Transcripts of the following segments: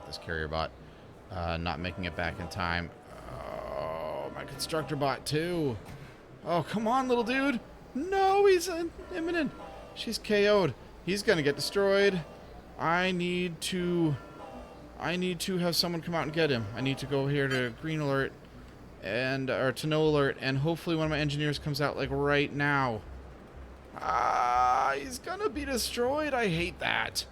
this carrier bot not making it back in time. Oh, my constructor bot too. Oh, come on, little dude. No, he's imminent. She's KO'd. He's gonna get destroyed. I need to have someone come out and get him. I need to go here to green alert or to no alert, and hopefully one of my engineers comes out like right now. Ah, he's gonna be destroyed. I hate that.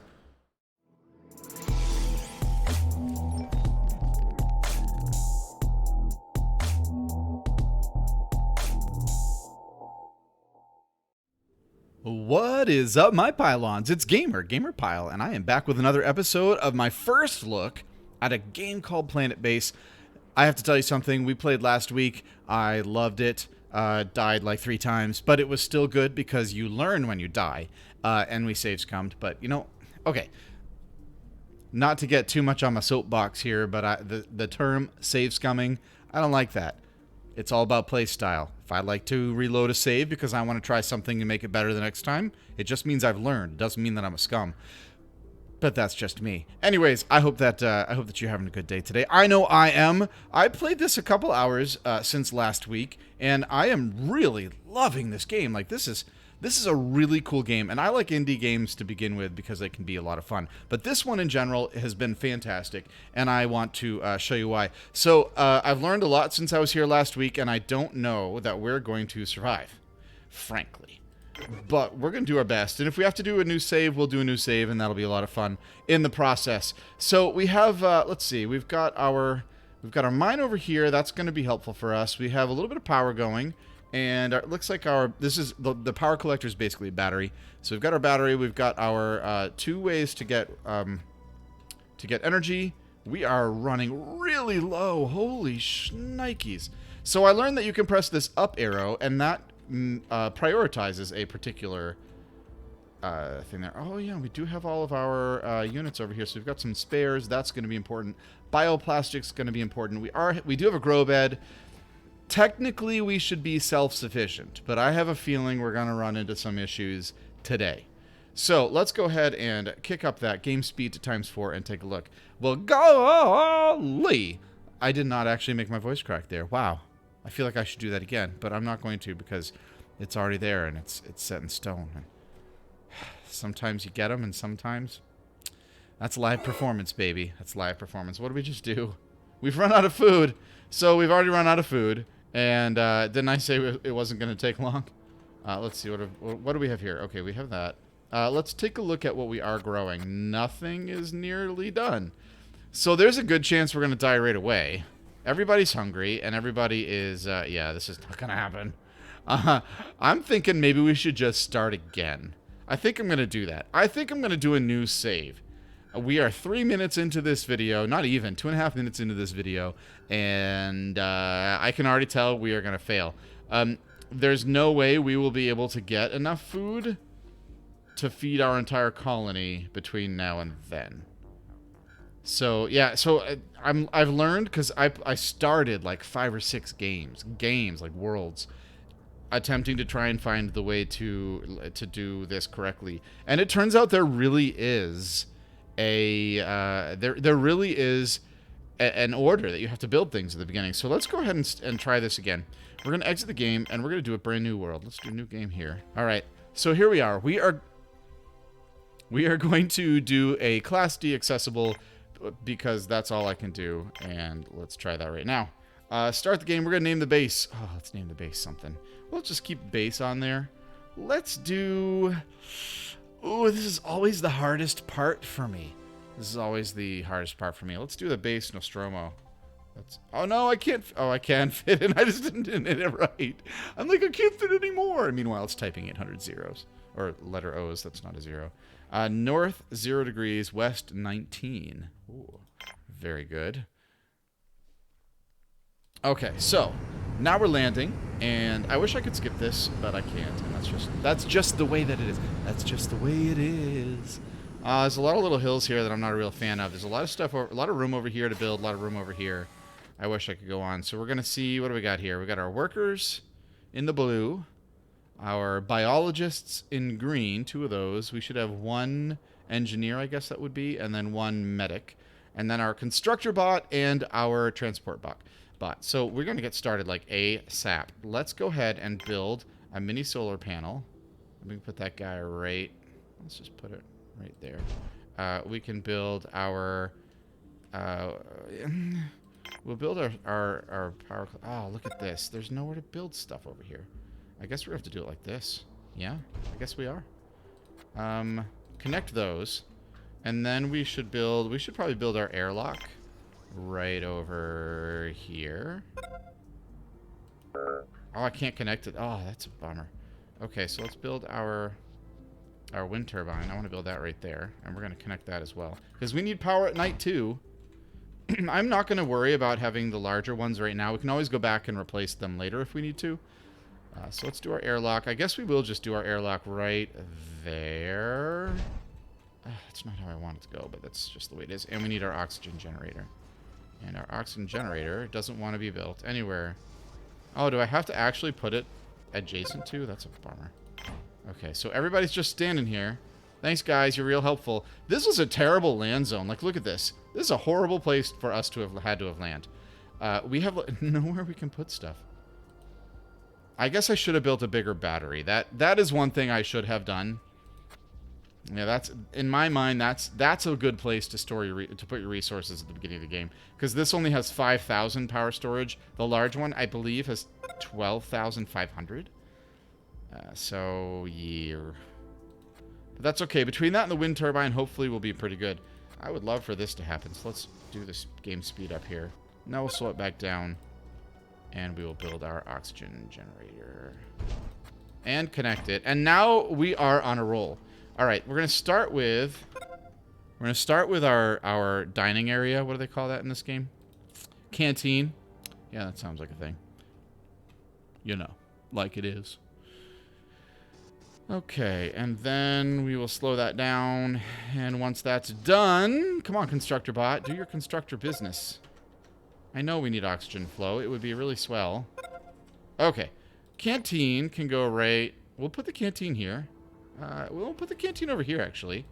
What is up, my pylons? It's Gamer Pyle, and I am back with another episode of my first look at a game called Planetbase. I have to tell you something. We played last week. I loved it. Died like 3 times, but it was still good because you learn when you die. And we save scummed, but you know, okay. Not to get too much on my soapbox here, but the term save scumming, I don't like that. It's all about play style. If I like to reload a save because I want to try something and make it better the next time, it just means I've learned. It doesn't mean that I'm a scum. But that's just me. Anyways, I hope that you're having a good day today. I know I am. I played this a couple hours since last week, and I am really loving this game. Like, this is a really cool game, and I like indie games to begin with because they can be a lot of fun. But this one in general has been fantastic, and I want to show you why. So I've learned a lot since I was here last week, and I don't know that we're going to survive, frankly. But we're going to do our best, and if we have to do a new save, we'll do a new save, and that'll be a lot of fun in the process. So we have, let's see, we've got our mine over here. That's going to be helpful for us. We have a little bit of power going. And it looks like this is the power collector is basically a battery. So we've got our battery. We've got our 2 ways to get energy. We are running really low. Holy shnikes. So I learned that you can press this up arrow, and that prioritizes a particular thing there. Oh yeah, we do have all of our units over here. So we've got some spares. That's going to be important. Bioplastic's going to be important. We do have a grow bed. Technically, we should be self-sufficient, but I have a feeling we're going to run into some issues today. So let's go ahead and kick up that game speed to ×4 and take a look. Well, golly! I did not actually make my voice crack there. Wow. I feel like I should do that again, but I'm not going to because it's already there and it's set in stone. Sometimes you get them, and sometimes... That's live performance, baby. That's live performance. What did we just do? We've run out of food. So we've already run out of food. And didn't I say it wasn't going to take long? Let's see. What do we have here? Okay, we have that. Let's take a look at what we are growing. Nothing is nearly done. So there's a good chance we're going to die right away. Everybody's hungry, and everybody is... yeah, this is not going to happen. I'm thinking maybe we should just start again. I think I'm going to do that. I think I'm going to do a new save. We are 3 minutes into this video, not even, 2.5 minutes into this video, and I can already tell we are going to fail. There's no way we will be able to get enough food to feed our entire colony between now and then. So, yeah, I've learned, because I started like 5 or 6 games, like worlds, attempting to try and find the way to do this correctly. And it turns out there really is... there really is an order that you have to build things at the beginning. So let's go ahead and try this again. We're going to exit the game, and we're going to do a brand new world. Let's do a new game here. All right. So here we are. We are going to do a Class D accessible because that's all I can do. And let's try that right now. Start the game. We're going to name the base. Oh, let's name the base something. We'll just keep base on there. Let's do... Ooh, this is always the hardest part for me. Let's do the base Nostromo. Oh, no, I can't. Oh, I can fit in. I just didn't hit it right. I'm like, I can't fit anymore. Meanwhile, it's typing 800 zeros. Or letter O's. That's not a 0. North, 0 degrees. West, 19. Ooh, very good. Okay, so now we're landing, and I wish I could skip this, but I can't, and that's just the way that it is. That's just the way it is. There's a lot of little hills here that I'm not a real fan of. There's a lot of stuff, a lot of room over here to build, a lot of room over here. I wish I could go on. So we're gonna see, what do we got here? We got our workers in the blue, our biologists in green, 2 of those. We should have 1 engineer, I guess that would be, and then 1 medic. and then our constructor bot and our transport bot. So we're going to get started like ASAP. Let's go ahead and build a mini solar panel. We can put that guy right. Let's just put it right there. We can build our. We'll build our power. Oh, look at this. There's nowhere to build stuff over here. I guess we're going to have to do it like this. Yeah, I guess we are. Connect those. And then we should probably build our airlock right over here. Oh, I can't connect it. Oh, that's a bummer. Okay, so let's build our wind turbine. I want to build that right there. And we're going to connect that as well. Because we need power at night, too. I'm not going to worry about having the larger ones right now. We can always go back and replace them later if we need to. So let's do our airlock. I guess we will just do our airlock right there. That's not how I want it to go, but that's just the way it is. And we need our oxygen generator. And our oxygen generator doesn't want to be built anywhere. Oh, do I have to actually put it adjacent to? That's a bummer. Okay, so everybody's just standing here. Thanks, guys. You're real helpful. This was a terrible land zone. Like, look at this. This is a horrible place for us to have had to have land. We have nowhere we can put stuff. I guess I should have built a bigger battery. That is one thing I should have done. Yeah, that's in my mind. That's a good place to store to put your resources at the beginning of the game, because this only has 5,000 power storage. The large one, I believe, has 12,500. So yeah, but that's okay. Between that and the wind turbine, hopefully we'll be pretty good. I would love for this to happen. So let's do this game speed up here. Now we'll slow it back down, and we will build our oxygen generator and connect it. And now we are on a roll. All right, we're gonna start with our dining area. What do they call that in this game? Canteen. Yeah, that sounds like a thing. You know, like it is. Okay, and then we will slow that down. And once that's done, come on, constructor bot, do your constructor business. I know we need oxygen flow. It would be really swell. Okay, canteen can go right. We'll put the canteen here. We'll put the canteen over here, actually.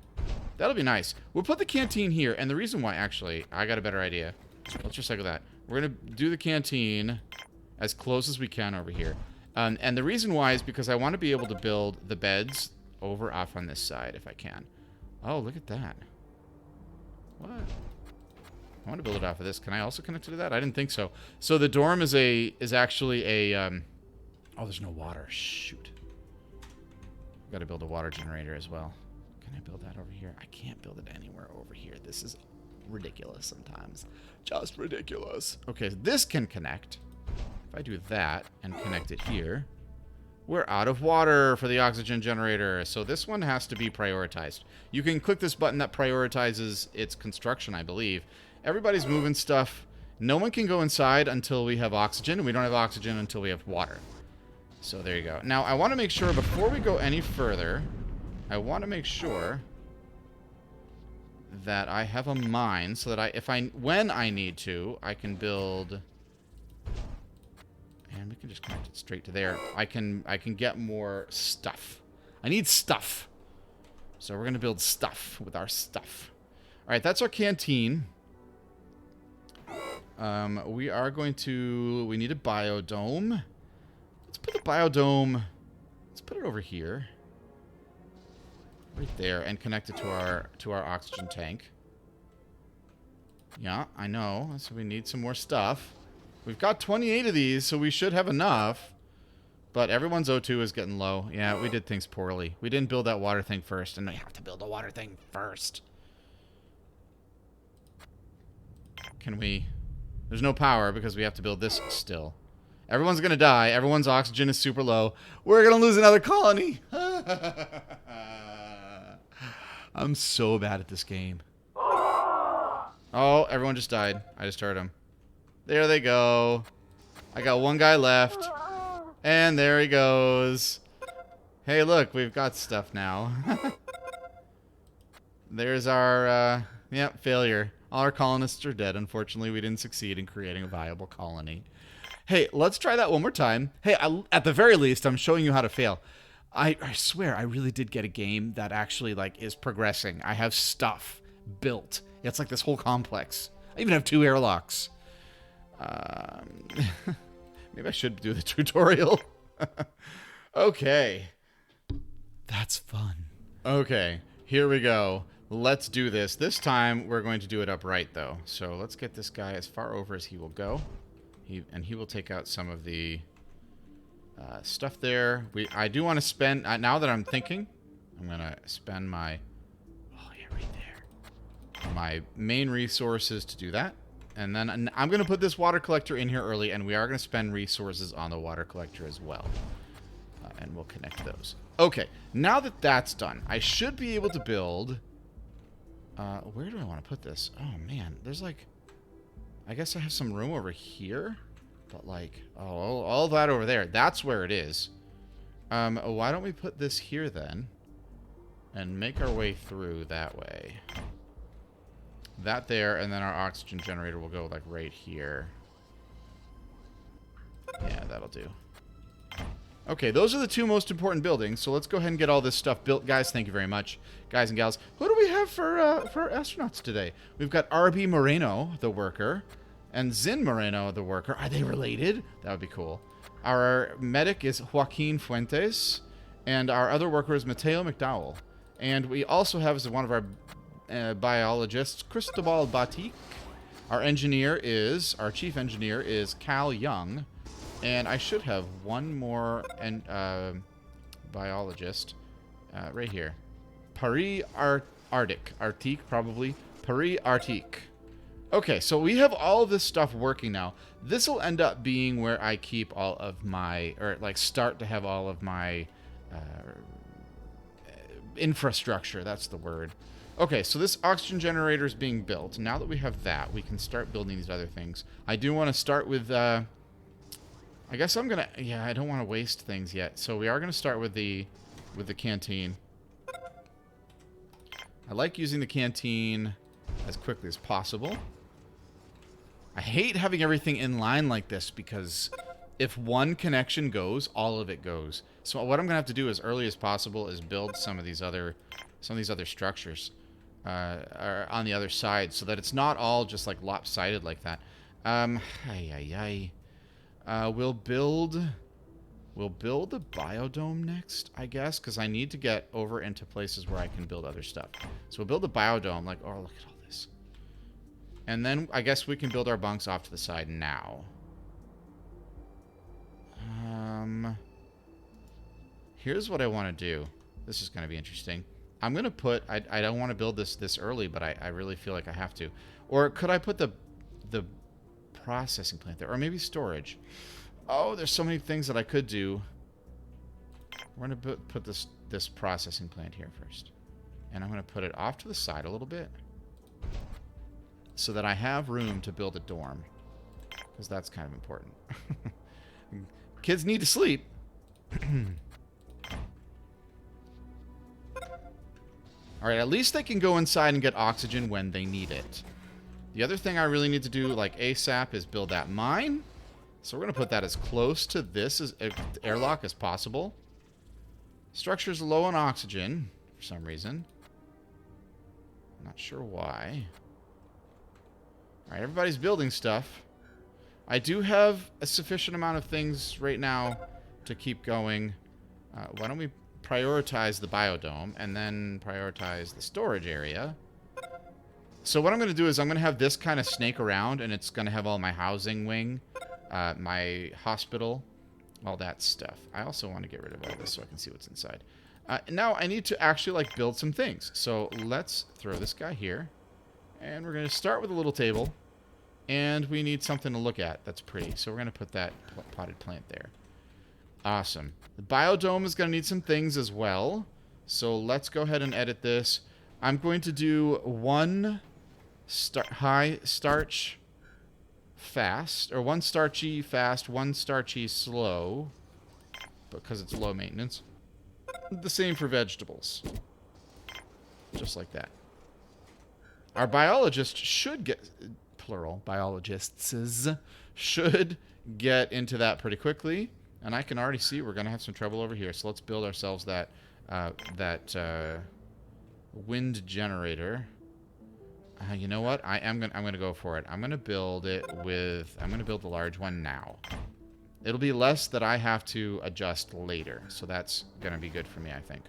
That'll be nice. We'll put the canteen here, and the reason why, actually, I got a better idea. Let's just look at that. We're going to do the canteen as close as we can over here. And the reason why is because I want to be able to build the beds off on this side, if I can. Oh, look at that. What? I want to build it off of this. Can I also connect it to that? I didn't think so. So the dorm is actually a... oh, there's no water. Shoot. Got to build a water generator as well. Can I build that over here? I can't build it anywhere over here. This is ridiculous sometimes. Just ridiculous. Okay, this can connect. If I do that and connect it here, we're out of water for the oxygen generator. So this one has to be prioritized. You can click this button that prioritizes its construction, I believe. Everybody's moving stuff. No one can go inside until we have oxygen, and we don't have oxygen until we have water. So there you go. Now, I want to make sure, before we go any further, I want to make sure that I have a mine so that when I need to, I can build... And we can just connect it straight to there. I can get more stuff. I need stuff. So we're going to build stuff with our stuff. All right, that's our canteen. We are going to... We need a biodome. Let's put the biodome... Let's put it over here. Right there, and connect it to our oxygen tank. Yeah, I know. So we need some more stuff. We've got 28 of these, so we should have enough. But everyone's O2 is getting low. Yeah, we did things poorly. We didn't build that water thing first, and we have to build a water thing first. Can we... There's no power because we have to build this still. Everyone's going to die. Everyone's oxygen is super low. We're going to lose another colony. I'm so bad at this game. Oh, everyone just died. I just heard him. There they go. I got one guy left. And there he goes. Hey, look, we've got stuff now. There's our, failure. All our colonists are dead. Unfortunately, we didn't succeed in creating a viable colony. Hey, let's try that one more time. Hey, at the very least, I'm showing you how to fail. I swear, I really did get a game that actually, like, is progressing. I have stuff built. It's like this whole complex. I even have 2 airlocks. Maybe I should do the tutorial. Okay. That's fun. Okay, here we go. Let's do this. This time, we're going to do it upright, though. So let's get this guy as far over as he will go. He will take out some of the stuff there. I do want to spend... now that I'm thinking, I'm going to spend my... Oh, yeah, right there. My main resources to do that. And then I'm going to put this water collector in here early, and we are going to spend resources on the water collector as well. And we'll connect those. Okay, now that that's done, I should be able to build... where do I want to put this? Oh, man, there's like... I guess I have some room over here, but like... Oh, all that over there, that's where it is. Why don't we put this here then? And make our way through that way. That there, and then our oxygen generator will go like right here. Yeah, that'll do. Okay, those are the 2 most important buildings, so let's go ahead and get all this stuff built. Guys, thank you very much. Guys and gals, who do we have for astronauts today? We've got RB Moreno, the worker, and Zin Moreno, the worker. Are they related? That would be cool. Our medic is Joaquin Fuentes, and our other worker is Mateo McDowell. And we also have as one of our biologists, Cristobal Batik. Our chief engineer is Cal Young. And I should have one more biologist right here. Paris Arctique, probably. Paris Arctique. Okay, so we have all this stuff working now. This will end up being where I keep all of my, or like start to have all of my infrastructure. That's the word. Okay, so this oxygen generator is being built. Now that we have that, we can start building these other things. I do want to start with... I guess I'm gonna... Yeah, I don't want to waste things yet. So we are going to start with the canteen. I like using the canteen as quickly as possible. I hate having everything in line like this because if one connection goes, all of it goes. So what I'm going to have to do as early as possible is build some of these other structures on the other side so that it's not all just like lopsided like that. We'll build a biodome next, I guess, because I need to get over into places where I can build other stuff. So we'll build a biodome, like, oh, look at all this. And then I guess we can build our bunks off to the side now. Here's what I want to do. This is going to be interesting. I'm going to put... I don't want to build this early, but I really feel like I have to. Or could I put the processing plant there? Or maybe storage. Oh, there's so many things that I could do. We're going to put this processing plant here first. And I'm going to put it off to the side a little bit. So that I have room to build a dorm. Because that's kind of important. Kids need to sleep. Alright, at least they can go inside and get oxygen when they need it. The other thing I really need to do, like ASAP, is build that mine. So we're going to put that as close to this airlock as possible. Structure's low on oxygen, for some reason. Not sure why. Alright, everybody's building stuff. I do have a sufficient amount of things right now to keep going. Why don't we prioritize the biodome and then prioritize the storage area? So what I'm going to do is I'm going to have this kind of snake around, and it's going to have all my housing wing, my hospital, all that stuff. I also want to get rid of all this so I can see what's inside. Now I need to actually like build some things. So let's throw this guy here, and we're going to start with a little table, and we need something to look at that's pretty. So we're going to put that potted plant there. Awesome. The biodome is going to need some things as well. So let's go ahead and edit this. I'm going to do one high starch fast, or one starchy fast, one starchy slow, because it's low maintenance. The same for vegetables. Just like that. Our biologist should get, plural, biologists should get into that pretty quickly. And I can already see we're going to have some trouble over here. So let's build ourselves that wind generator. You know what? I'm gonna go for it. I'm gonna build it with. I'm gonna build the large one now. It'll be less that I have to adjust later, so that's gonna be good for me, I think.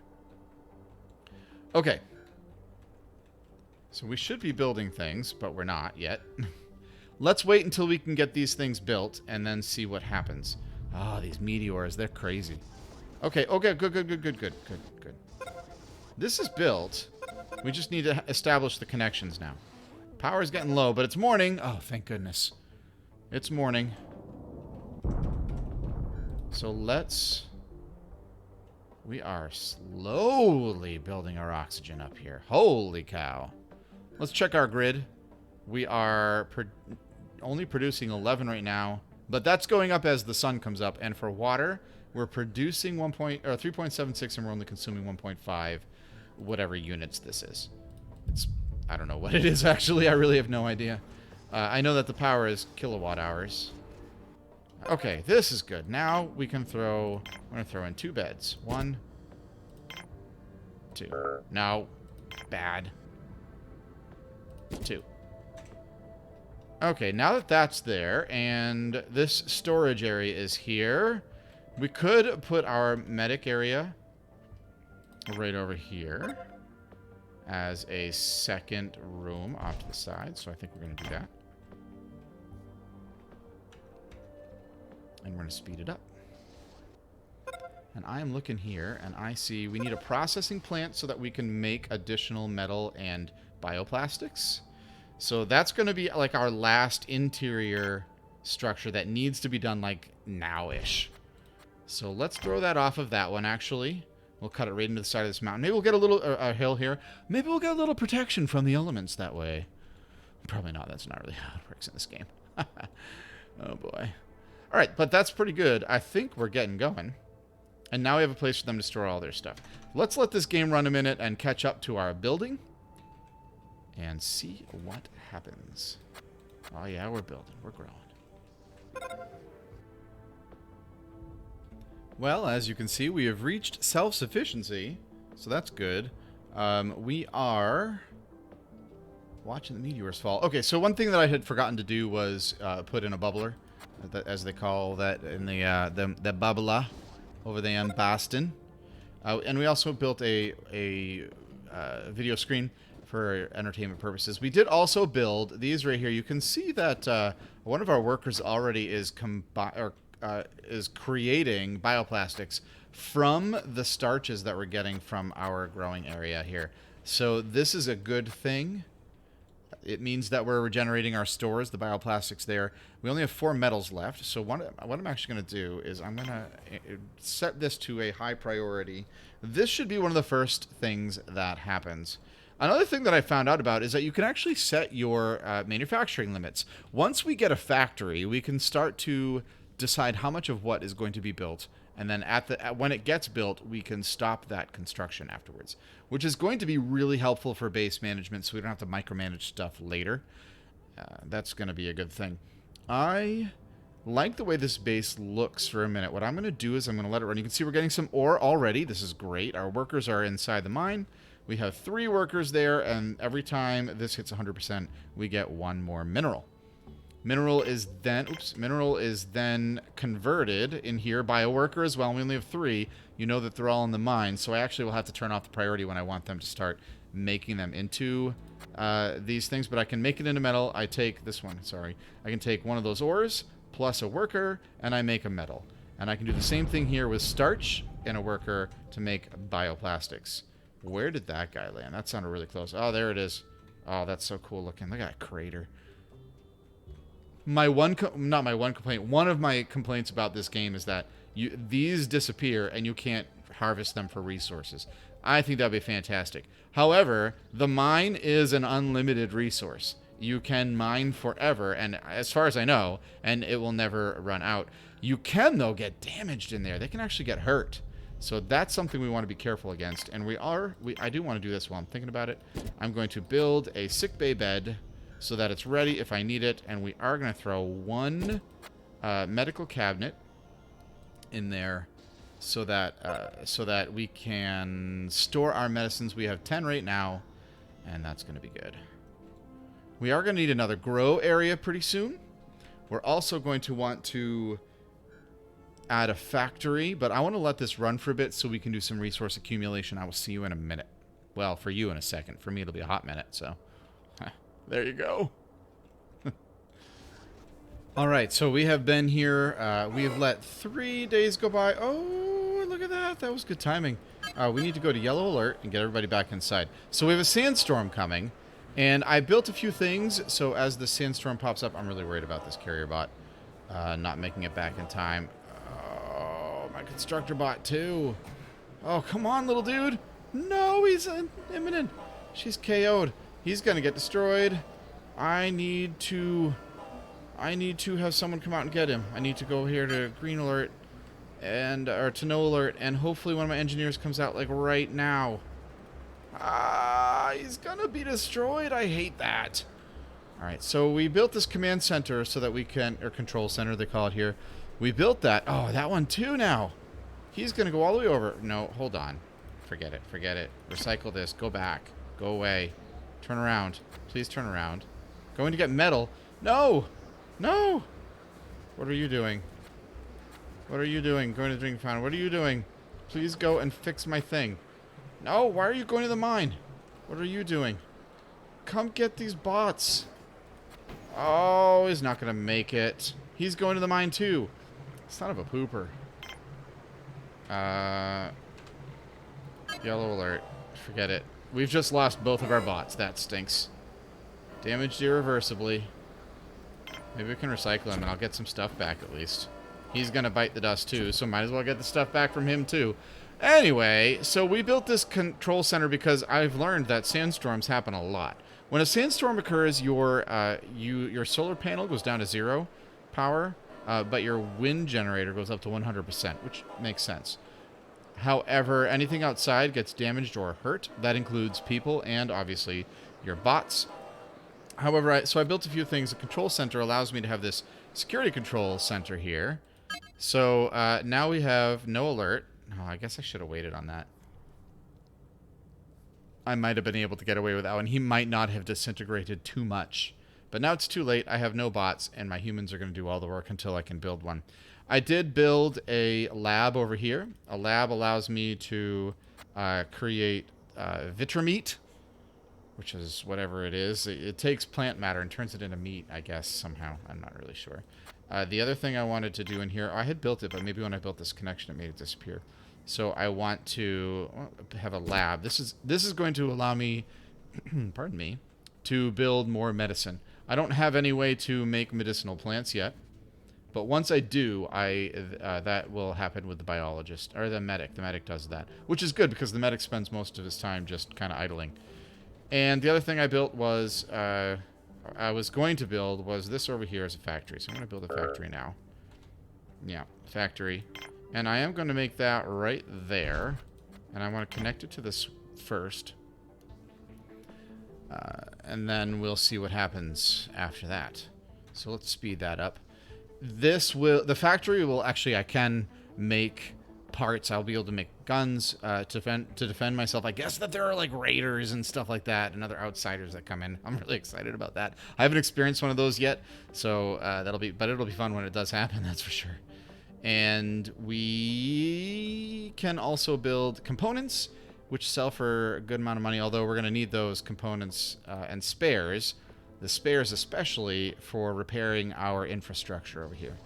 Okay. So we should be building things, but we're not yet. Let's wait until we can get these things built and then see what happens. Oh, these meteors, they're crazy. Okay, okay, good. This is built. We just need to establish the connections now. Power's getting low, but it's morning. Oh, thank goodness. It's morning. So let's... We are slowly building our oxygen up here. Holy cow. Let's check our grid. We are only producing 11 right now, but that's going up as the sun comes up. And for water, we're producing 3.76 and we're only consuming 1.5, whatever units this is. I don't know what it is, actually. I really have no idea. I know that the power is kilowatt hours. Okay, this is good. Now we can throw... I'm going to throw in 2 beds. 1, 2. No. Bad. 2. Okay, now that that's there, and this storage area is here, we could put our medic area right over here as a second room off to the side. So I think we're going to do that. And we're going to speed it up. And I am looking here, and I see we need a processing plant so that we can make additional metal and bioplastics. So that's going to be like our last interior structure that needs to be done like now-ish. So let's throw that off of that one, actually. We'll cut it right into the side of this mountain. Maybe we'll get a little a hill here. Maybe we'll get a little protection from the elements that way. Probably not. That's not really how it works in this game. Oh, boy. All right, but that's pretty good. I think we're getting going. And now we have a place for them to store all their stuff. Let's let this game run a minute and catch up to our building. And see what happens. Oh, yeah, we're building. We're growing. Well, as you can see, we have reached self-sufficiency. So that's good. We are watching the meteors fall. Okay, so one thing that I had forgotten to do was put in a bubbler, as they call that in the bubbler over there in Boston. And we also built a video screen for entertainment purposes. We did also build these right here. You can see that one of our workers already is creating bioplastics from the starches that we're getting from our growing area here. So this is a good thing. It means that we're regenerating our stores, the bioplastics there. We only have 4 metals left. So what I'm actually going to do is I'm going to set this to a high priority. This should be one of the first things that happens. Another thing that I found out about is that you can actually set your manufacturing limits. Once we get a factory, we can start to decide how much of what is going to be built. And then when it gets built, we can stop that construction afterwards, which is going to be really helpful for base management so we don't have to micromanage stuff later. That's going to be a good thing. I like the way this base looks for a minute. What I'm going to do is I'm going to let it run. You can see we're getting some ore already. This is great. Our workers are inside the mine. We have 3 workers there, and every time this hits 100%, we get 1 more mineral. Mineral is then converted in here by a worker as well. And we only have 3. You know that they're all in the mine, so I actually will have to turn off the priority when I want them to start making them into these things. But I can make it into metal. I take this one, sorry. I can take one of those ores plus a worker, and I make a metal. And I can do the same thing here with starch and a worker to make bioplastics. Where did that guy land? That sounded really close. Oh, there it is. Oh, that's so cool looking. Look at that crater. One of my complaints about this game is that these disappear and you can't harvest them for resources. I think that'd be fantastic. However, the mine is an unlimited resource. You can mine forever, and as far as I know, and it will never run out. You can, though, get damaged in there. They can actually get hurt. So that's something we want to be careful against. And I do want to do this while I'm thinking about it. I'm going to build a sickbay bed so that it's ready if I need it. And we are going to throw 1 medical cabinet in there so that we can store our medicines. We have 10 right now, and that's going to be good. We are going to need another grow area pretty soon. We're also going to want to add a factory, but I want to let this run for a bit so we can do some resource accumulation. I will see you in a minute. Well, for you in a second. For me, it'll be a hot minute, so... there you go. Alright, so we have been here. We have let 3 days go by. Oh, look at that. That was good timing. We need to go to yellow alert and get everybody back inside. So we have a sandstorm coming, and I built a few things, so as the sandstorm pops up, I'm really worried about this carrier bot not making it back in time. Oh, my constructor bot, too. Oh, come on, little dude. No, he's imminent. She's KO'd. He's gonna get destroyed. I need to have someone come out and get him. I need to go here to green alert or to no alert, and hopefully one of my engineers comes out like right now. He's gonna be destroyed. I hate that. All right, so we built this command center so that we can, or control center they call it here. We built that. Oh, that one too now. He's gonna go all the way over. No, hold on. Forget it. Forget it. Recycle this. Go back. Go away. Turn around. Please turn around. Going to get metal. No! No! What are you doing? What are you doing? Going to drink fountain. What are you doing? Please go and fix my thing. No, why are you going to the mine? What are you doing? Come get these bots. Oh, he's not going to make it. He's going to the mine too. Son of a pooper. Yellow alert. Forget it. We've just lost both of our bots. That stinks. Damaged irreversibly. Maybe we can recycle him and I'll get some stuff back at least. He's going to bite the dust too, so might as well get the stuff back from him too. Anyway, so we built this control center because I've learned that sandstorms happen a lot. When a sandstorm occurs, your solar panel goes down to 0 power, but your wind generator goes up to 100%, which makes sense. However, anything outside gets damaged or hurt. That includes people and, obviously, your bots. However, so I built a few things. The control center allows me to have this security control center here. So now we have no alert. Oh, I guess I should have waited on that. I might have been able to get away with that one. He might not have disintegrated too much. But now it's too late. I have no bots, and my humans are going to do all the work until I can build one. I did build a lab over here. A lab allows me to create Vitrameat, which is whatever it is. It takes plant matter and turns it into meat, I guess, somehow. I'm not really sure. The other thing I wanted to do in here, I had built it, but maybe when I built this connection, it made it disappear. So I want to have a lab. This is going to allow me, pardon me, to build more medicine. I don't have any way to make medicinal plants yet. But once I do, that will happen with the biologist, or the medic. The medic does that, which is good because the medic spends most of his time just kind of idling. And the other thing I built was, I was going to build was this over here as a factory. So I'm going to build a factory now. Yeah, factory. And I am going to make that right there. And I want to connect it to this first. And then we'll see what happens after that. So let's speed that up. The factory will actually, I can make parts. I'll be able to make guns to defend myself. I guess that there are like raiders and stuff like that and other outsiders that come in. I'm really excited about that. I haven't experienced one of those yet, so it'll be fun when it does happen, that's for sure. And we can also build components, which sell for a good amount of money, although we're going to need those components and spares. The spares especially for repairing our infrastructure over here.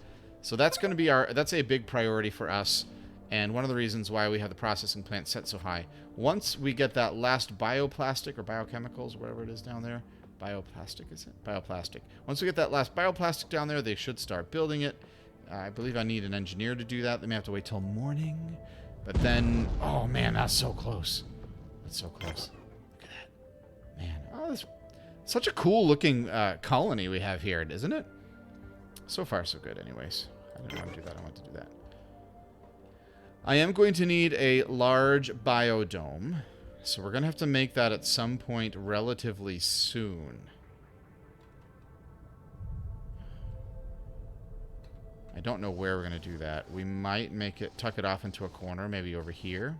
So that's going to be that's a big priority for us, and one of the reasons why we have the processing plant set so high. Once we get that last bioplastic or biochemicals, whatever it is down there, bioplastic is it? Bioplastic. Once we get that last bioplastic down there, they should start building it. I believe I need an engineer to do that. They may have to wait till morning, but then, oh man, that's so close. That's so close. Look at that, man. Oh, this. Such a cool looking colony we have here, isn't it? So far, so good anyways. I didn't want to do that. I want to do that. I am going to need a large biodome. So we're going to have to make that at some point relatively soon. I don't know where we're going to do that. We might tuck it off into a corner, maybe over here.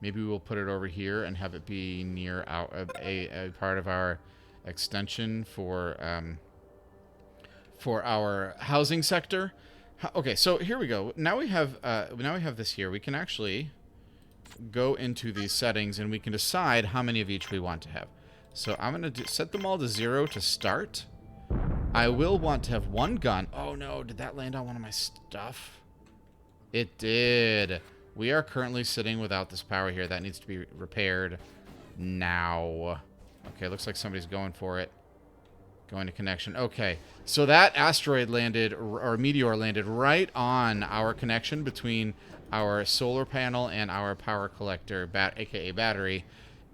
Maybe we'll put it over here and have it be near a part of our extension for our housing sector. Okay, so here we go. Now we have this here. We can actually go into these settings and we can decide how many of each we want to have. So I'm going to set them all to 0 to start. I will want to have one gun. Oh no, did that land on one of my stuff? It did. We are currently sitting without this power here. That needs to be repaired now. Okay, looks like somebody's going for it. Going to connection. Okay, so that asteroid landed, or meteor landed, right on our connection between our solar panel and our power collector, aka battery.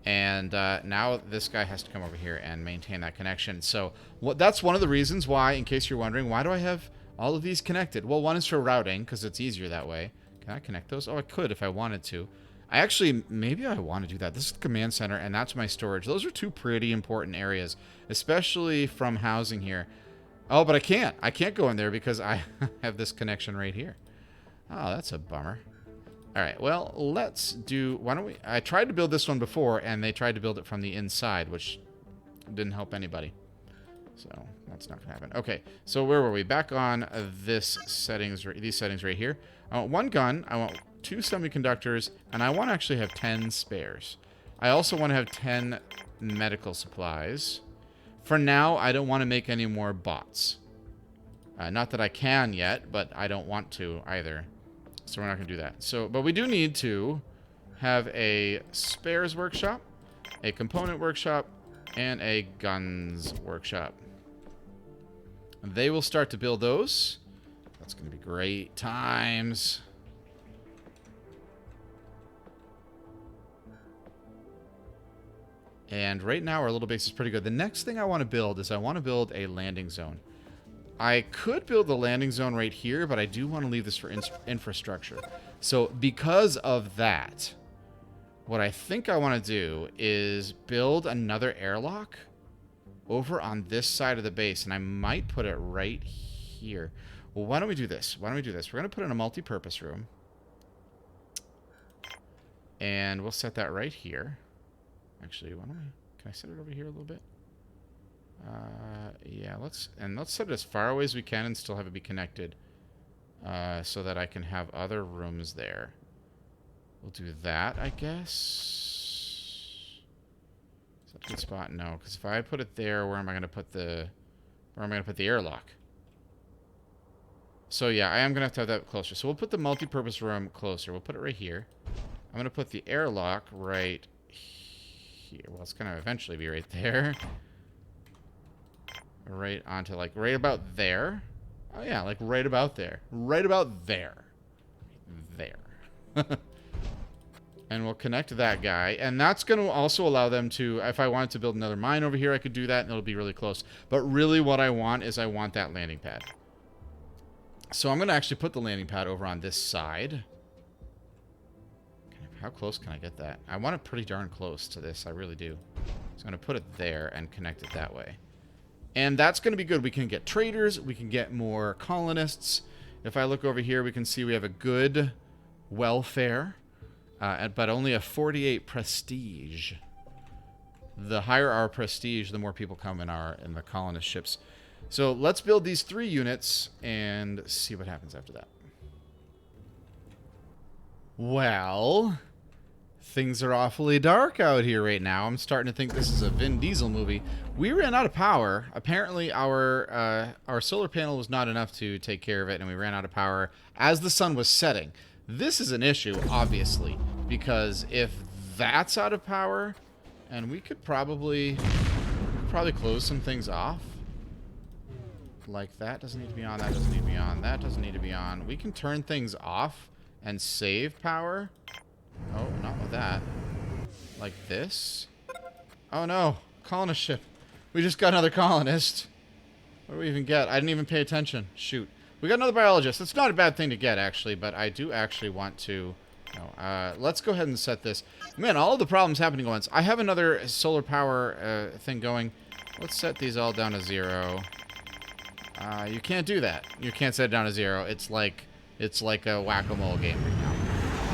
And now this guy has to come over here and maintain that connection. So that's one of the reasons why, in case you're wondering, why do I have all of these connected? Well, one is for routing, because it's easier that way. Can I connect those? Oh, I could if I wanted to. Maybe I want to do that. This is the command center, and that's my storage. Those are two pretty important areas, especially from housing here. Oh, but I can't. I can't go in there because I have this connection right here. Oh, that's a bummer. All right, well, let's do... Why don't we... I tried to build this one before, and they tried to build it from the inside, which didn't help anybody. So that's not going to happen. Okay, so where were we? Back on these settings right here. I want one gun. I want 2 semiconductors, and I want to actually have 10 spares. I also want to have 10 medical supplies. For now, I don't want to make any more bots. Not that I can yet, but I don't want to either. So we're not going to do that. So, but we do need to have a spares workshop, a component workshop, and a guns workshop. And they will start to build those. That's going to be great times. And right now our little base is pretty good. The next thing I want to build is I want to build a landing zone. I could build the landing zone right here, but I do want to leave this for infrastructure. So because of that, what I think I want to do is build another airlock over on this side of the base, and I might put it right here. Well, why don't we do this? We're going to put in a multi-purpose room. And we'll set that right here. Actually, can I set it over here a little bit? Yeah, let's set it as far away as we can and still have it be connected, so that I can have other rooms there. We'll do that, I guess. Is that a good spot? No, because if I put it there, where am I going to put the airlock? So yeah, I am going to have that closer. So we'll put the multi-purpose room closer. We'll put it right here. I'm going to put the airlock right here. Well, it's going to eventually be right there. Right onto, like, right about there. Oh, yeah, like right about there. Right about there. There. And we'll connect that guy. And that's going to also allow them to, if I wanted to build another mine over here, I could do that, and it'll be really close. But really what I want is I want that landing pad. So I'm going to actually put the landing pad over on this side. How close can I get that? I want it pretty darn close to this. I really do. So I'm going to put it there and connect it that way. And that's going to be good. We can get traders. We can get more colonists. If I look over here, we can see we have a good welfare, but only a 48 prestige. The higher our prestige, the more people come in the colonist ships. So let's build these 3 units and see what happens after that. Well, things are awfully dark out here right now. I'm starting to think this is a Vin Diesel movie. We ran out of power. Apparently, our solar panel was not enough to take care of it, and we ran out of power as the sun was setting. This is an issue, obviously, because if that's out of power, and we could probably close some things off. Like that doesn't need to be on, that doesn't need to be on, that doesn't need to be on. We can turn things off and save power. Oh, not with that. Like this. Oh no, colonist ship. We just got another colonist. What do we even get? I didn't even pay attention. Shoot. We got another biologist. It's not a bad thing to get, actually, but I do actually want to... No, let's go ahead and set this. Man, all of the problems happening at once. I have another solar power thing going. Let's set these all down to 0. You can't do that. You can't set it down to 0. It's like a whack-a-mole game right now.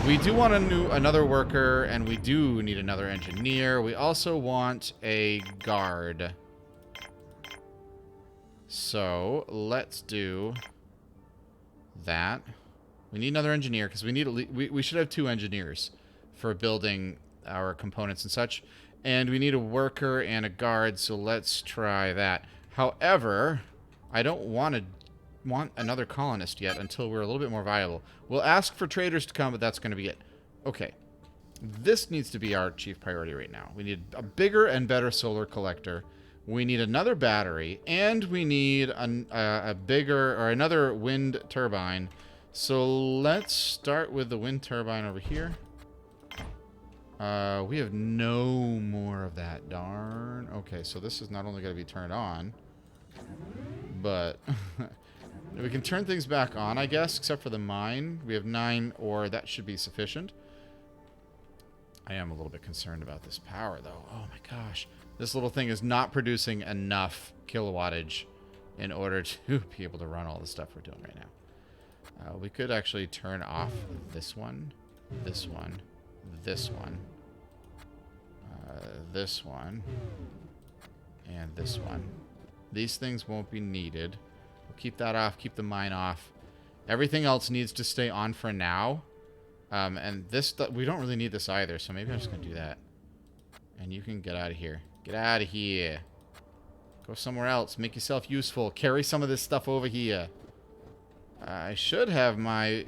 We do want another worker, and we do need another engineer. We also want a guard. So let's do that. We need another engineer because we need we should have 2 engineers for building our components and such. And we need a worker and a guard, so let's try that. However, I don't want another colonist yet until we're a little bit more viable. We'll ask for traders to come, but that's going to be it. Okay. This needs to be our chief priority right now. We need a bigger and better solar collector. We need another battery, and we need a bigger or another wind turbine. So let's start with the wind turbine over here. We have no more of that. Darn. Okay, so this is not only going to be turned on, but we can turn things back on, I guess, except for the mine. We have 9 ore. That should be sufficient. I am a little bit concerned about this power, though. Oh, my gosh. This little thing is not producing enough kilowattage in order to be able to run all the stuff we're doing right now. We could actually turn off this one, this one, this one, this one, and this one. These things won't be needed. We'll keep that off, keep the mine off. Everything else needs to stay on for now. And this, we don't really need this either, so maybe I'm just going to do that. And you can get out of here. Get out of here. Go somewhere else. Make yourself useful. Carry some of this stuff over here. I should have my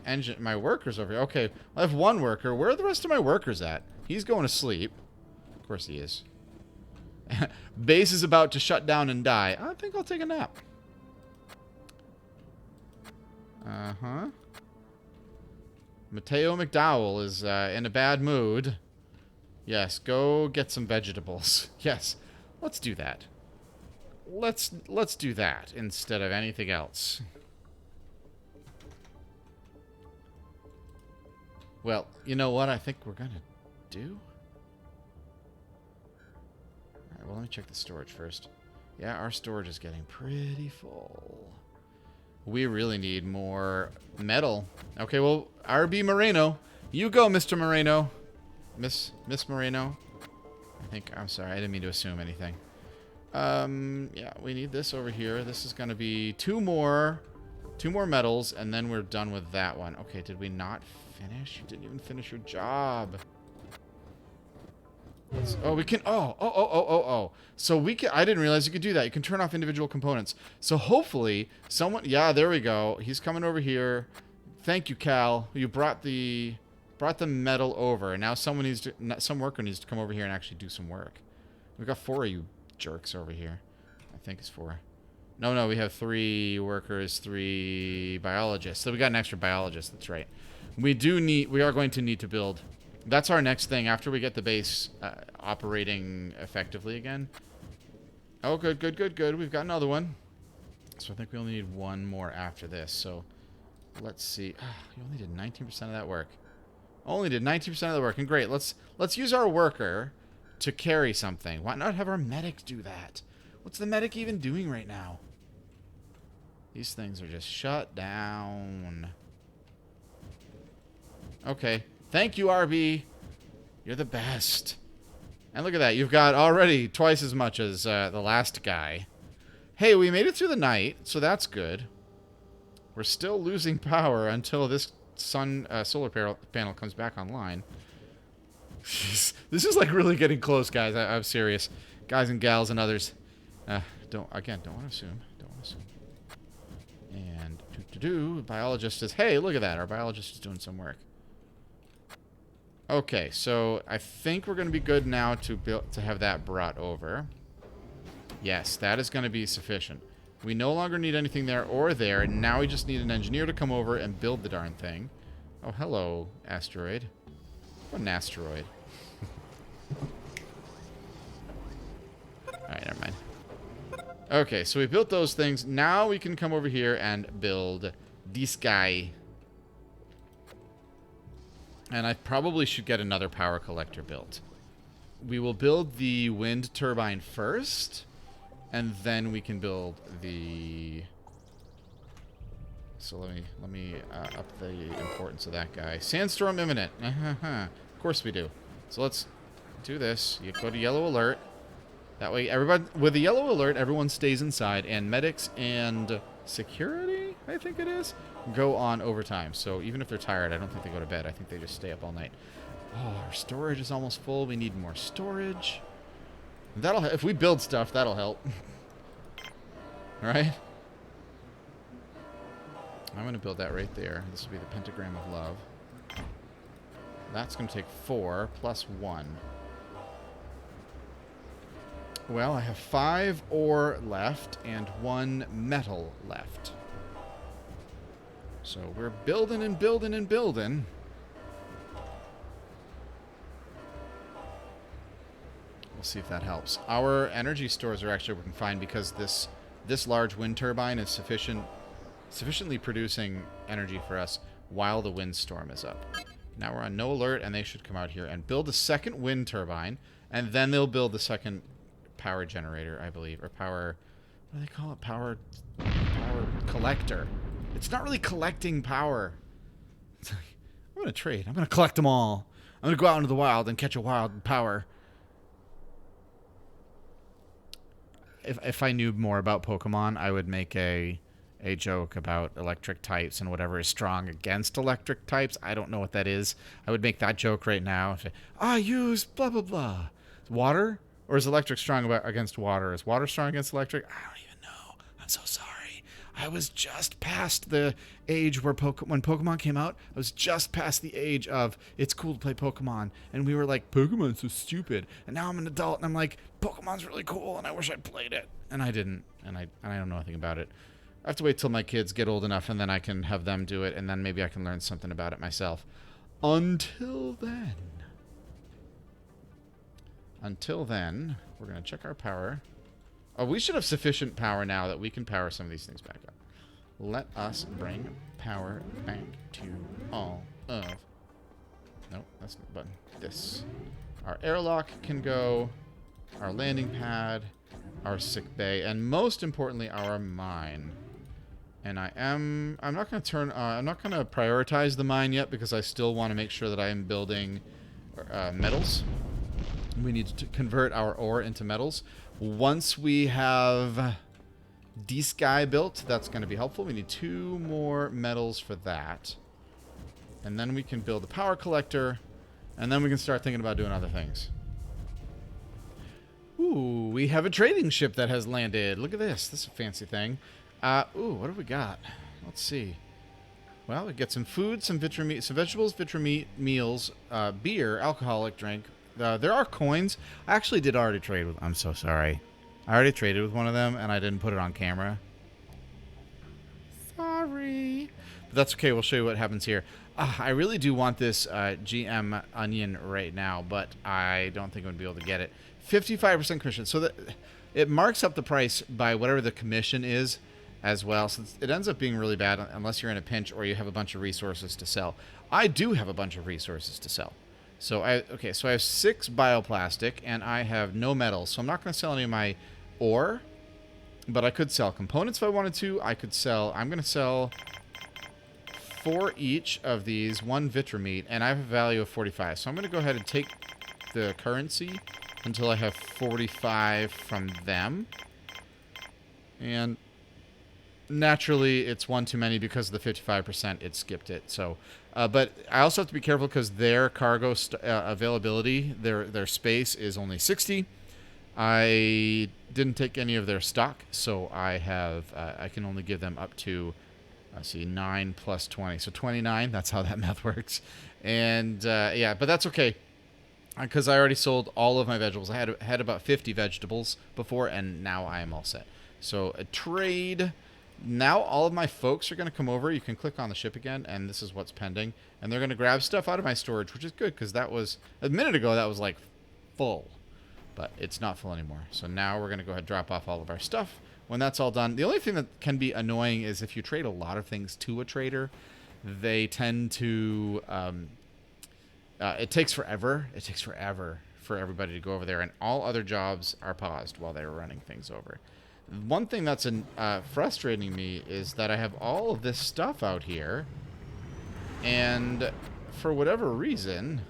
workers over here. Okay, I have 1 worker. Where are the rest of my workers at? He's going to sleep. Of course he is. Base is about to shut down and die. I think I'll take a nap. Uh-huh. Mateo McDowell is in a bad mood. Yes, go get some vegetables. Yes, let's do that. Let's do that instead of anything else. Well, you know what I think we're going to do? Alright, well, let me check the storage first. Yeah, our storage is getting pretty full. We really need more metal. Okay, well, RB Moreno. You go, Mr. Moreno. Miss Moreno. I'm sorry, I didn't mean to assume anything. Yeah, we need this over here. This is going to be 2 more metals, and then we're done with that one. Okay, did we not finish? You didn't even finish your job. Oh, we can... Oh. So we can... I didn't realize you could do that. You can turn off individual components. So hopefully someone... Yeah, there we go. He's coming over here. Thank you, Cal. You brought the metal over. And now some worker needs to come over here and actually do some work. We've got 4 of you jerks over here. I think it's 4. No, we have 3 workers, 3 biologists. So we got an extra biologist. That's right. We are going to need to build... That's our next thing after we get the base operating effectively again. Oh, good. We've got another one. So I think we only need 1 more after this. So let's see. You only did 19% of that work. Only did 19% of the work. And great. Let's use our worker to carry something. Why not have our medic do that? What's the medic even doing right now? These things are just shut down. Okay. Thank you, RB. You're the best. And look at that. You've got already twice as much as the last guy. Hey, we made it through the night, so that's good. We're still losing power until this solar panel comes back online. This is like really getting close, guys. I'm serious. Guys and gals and others. Don't want to assume. And biologist says, hey, look at that. Our biologist is doing some work. Okay, so I think we're going to be good now to have that brought over. Yes, that is going to be sufficient. We no longer need anything there or there. Now we just need an engineer to come over and build the darn thing. Oh, hello, asteroid. What an asteroid. Alright, never mind. Okay, so we built those things. Now we can come over here and build this guy. And I probably should get another power collector built. We will build the wind turbine first, and then we can build the... So let me up the importance of that guy. Sandstorm imminent. Of course we do. So let's do this. You go to yellow alert. That way, everybody with the yellow alert, everyone stays inside, and medics and security, I think it is, go on overtime. So even if they're tired, I don't think they go to bed. I think they just stay up all night. Oh, our storage is almost full. We need more storage. That'll if we build stuff, that'll help. Right? I'm going to build that right there. This will be the pentagram of love. That's going to take 4 plus 1. Well, I have 5 ore left and 1 metal left. So we're building and building and building. We'll see if that helps. Our energy stores are actually working fine because this large wind turbine is sufficiently producing energy for us while the windstorm is up. Now we're on no alert, and they should come out here and build a second wind turbine, and then they'll build the second power generator, I believe, or power. What do they call it? Power collector. It's not really collecting power. It's like, I'm gonna trade. I'm gonna collect them all. I'm gonna go out into the wild and catch a wild power. If I knew more about Pokemon, I would make a joke about electric types and whatever is strong against electric types. I don't know what that is. I would make that joke right now. I use blah, blah, blah. Water? Or is electric strong against water? Is water strong against electric? I don't even know. I'm so sorry. I was just past the age where when Pokemon came out, I was just past the age of it's cool to play Pokemon. And we were like, Pokemon's so stupid. And now I'm an adult and I'm like, Pokemon's really cool and I wish I played it. And I didn't. And I don't know anything about it. I have to wait till my kids get old enough and then I can have them do it. And then maybe I can learn something about it myself. Until then, we're going to check our power. Oh, we should have sufficient power now that we can power some of these things back up. Let us bring power back to all of... Nope, that's not the button. This. Our airlock can go. Our landing pad. Our sick bay. And most importantly, our mine. And I'm not going to prioritize the mine yet because I still want to make sure that I am building metals. We need to convert our ore into metals. Once we have D-Sky built, that's going to be helpful. We need 2 more metals for that. And then we can build a power collector. And then we can start thinking about doing other things. Ooh, we have a trading ship that has landed. Look at this. This is a fancy thing. Ooh, what have we got? Let's see. Well, we get some food, some meat, some vegetables, meat, meals, beer, alcoholic drink. There are coins. I actually did already trade with... I'm so sorry. I already traded with one of them, and I didn't put it on camera. Sorry. But that's okay. We'll show you what happens here. I really do want this GM onion right now, but I don't think I'm going to be able to get it. 55% commission. So that it marks up the price by whatever the commission is as well. So it ends up being really bad unless you're in a pinch or you have a bunch of resources to sell. I do have a bunch of resources to sell. So I have 6 bioplastic and I have no metals. So I'm not going to sell any of my ore, but I could sell components if I wanted to. I'm going to sell 4 each of these, 1 Vitrameat, and I have a value of 45. So I'm going to go ahead and take the currency until I have 45 from them. And naturally, it's 1 too many because of the 55%. It skipped it. So, but I also have to be careful because their cargo availability, their space is only 60. I didn't take any of their stock, so I can only give them up to, let's see, 9 plus 20, so 29. That's how that math works. And yeah, but that's okay. Because I already sold all of my vegetables. I had about 50 vegetables before, and now I am all set. So a trade. Now all of my folks are going to come over. You can click on the ship again, and this is what's pending. And they're going to grab stuff out of my storage, which is good, because that was, a minute ago, that was like full. But it's not full anymore. So now we're going to go ahead and drop off all of our stuff. When that's all done, the only thing that can be annoying is if you trade a lot of things to a trader, they tend to... it takes forever. It takes forever for everybody to go over there, and all other jobs are paused while they're running things over. One thing that's frustrating me is that I have all of this stuff out here, and for whatever reason,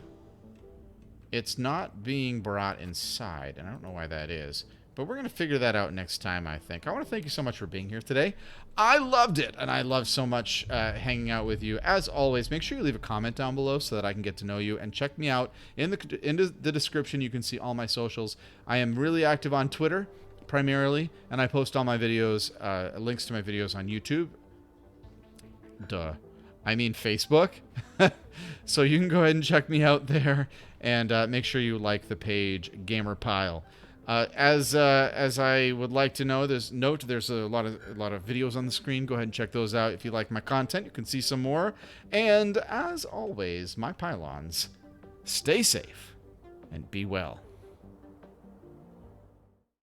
it's not being brought inside, and I don't know why that is. But we're going to figure that out next time, I think. I want to thank you so much for being here today. I loved it, and I love so much hanging out with you. As always, make sure you leave a comment down below so that I can get to know you, and check me out. In the description, you can see all my socials. I am really active on Twitter, primarily, and I post all my videos, links to my videos on YouTube. Duh. I mean Facebook. So you can go ahead and check me out there, and make sure you like the page Gamer Pyle. As I would like to know, there's a lot of videos on the screen. Go ahead and check those out. If you like my content, you can see some more. And as always, my pylons, stay safe and be well.